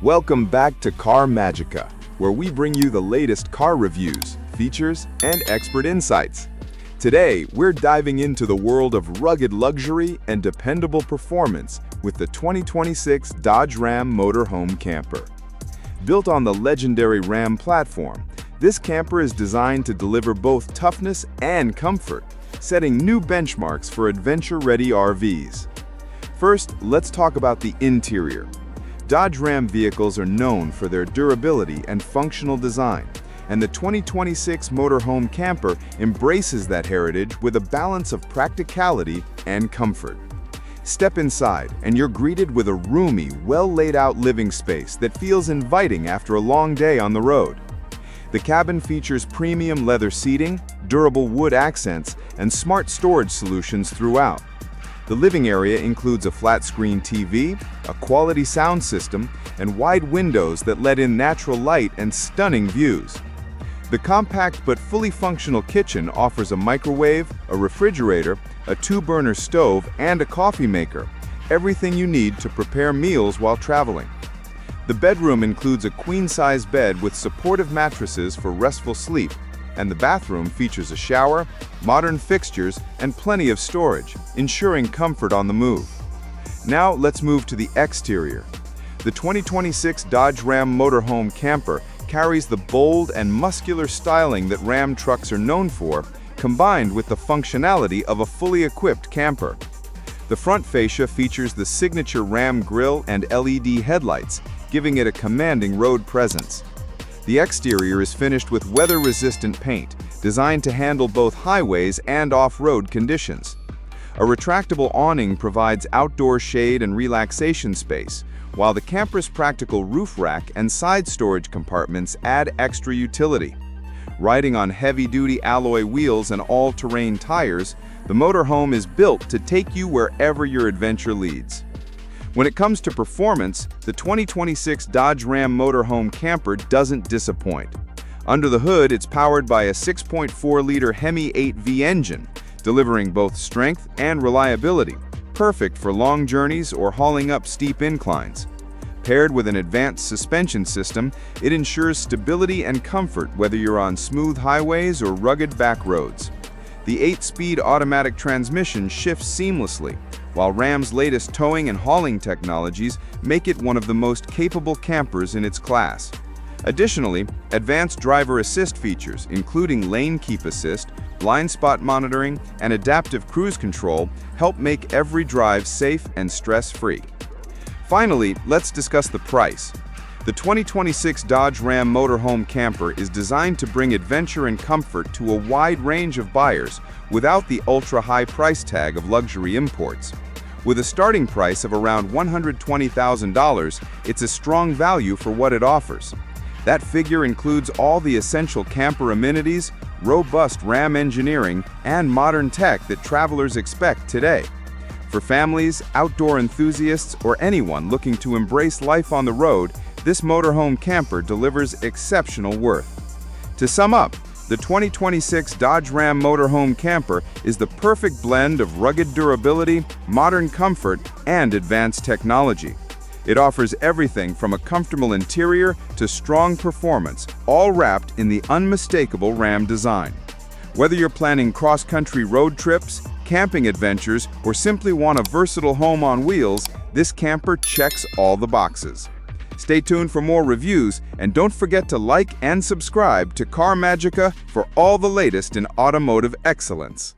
Welcome back to Car Magica, where we bring you the latest car reviews, features, and expert insights. Today, we're diving into the world of rugged luxury and dependable performance with the 2026 Dodge Ram Motorhome Camper. Built on the legendary Ram platform, this camper is designed to deliver both toughness and comfort, setting new benchmarks for adventure-ready RVs. First, let's talk about the interior. Dodge Ram vehicles are known for their durability and functional design, and the 2026 Motorhome Camper embraces that heritage with a balance of practicality and comfort. Step inside, and you're greeted with a roomy, well-laid-out living space that feels inviting after a long day on the road. The cabin features premium leather seating, durable wood accents, and smart storage solutions throughout. The living area includes a flat-screen TV, a quality sound system, and wide windows that let in natural light and stunning views. The compact but fully functional kitchen offers a microwave, a refrigerator, a 2-burner stove, and a coffee maker, everything you need to prepare meals while traveling. The bedroom includes a queen-size bed with supportive mattresses for restful sleep, and the bathroom features a shower, modern fixtures, and plenty of storage, ensuring comfort on the move. Now let's move to the exterior. The 2026 Dodge Ram Motorhome Camper carries the bold and muscular styling that Ram trucks are known for, combined with the functionality of a fully equipped camper. The front fascia features the signature Ram grille and LED headlights, giving it a commanding road presence. The exterior is finished with weather-resistant paint, designed to handle both highways and off-road conditions. A retractable awning provides outdoor shade and relaxation space, while the camper's practical roof rack and side storage compartments add extra utility. Riding on heavy-duty alloy wheels and all-terrain tires, the motorhome is built to take you wherever your adventure leads. When it comes to performance, the 2026 Dodge Ram Motorhome Camper doesn't disappoint. Under the hood, it's powered by a 6.4-liter Hemi 8V engine, delivering both strength and reliability, perfect for long journeys or hauling up steep inclines. Paired with an advanced suspension system, it ensures stability and comfort whether you're on smooth highways or rugged back roads. The 8-speed automatic transmission shifts seamlessly, while Ram's latest towing and hauling technologies make it one of the most capable campers in its class. Additionally, advanced driver assist features, including lane keep assist, blind spot monitoring, and adaptive cruise control, help make every drive safe and stress-free. Finally, let's discuss the price. The 2026 Dodge Ram Motorhome Camper is designed to bring adventure and comfort to a wide range of buyers without the ultra-high price tag of luxury imports. With a starting price of around $120,000, it's a strong value for what it offers. That figure includes all the essential camper amenities, robust Ram engineering, and modern tech that travelers expect today. For families, outdoor enthusiasts, or anyone looking to embrace life on the road, this motorhome camper delivers exceptional worth. To sum up, the 2026 Dodge Ram Motorhome Camper is the perfect blend of rugged durability, modern comfort, and advanced technology. It offers everything from a comfortable interior to strong performance, all wrapped in the unmistakable Ram design. Whether you're planning cross-country road trips, camping adventures, or simply want a versatile home on wheels, this camper checks all the boxes. Stay tuned for more reviews, and don't forget to like and subscribe to Car Magica for all the latest in automotive excellence.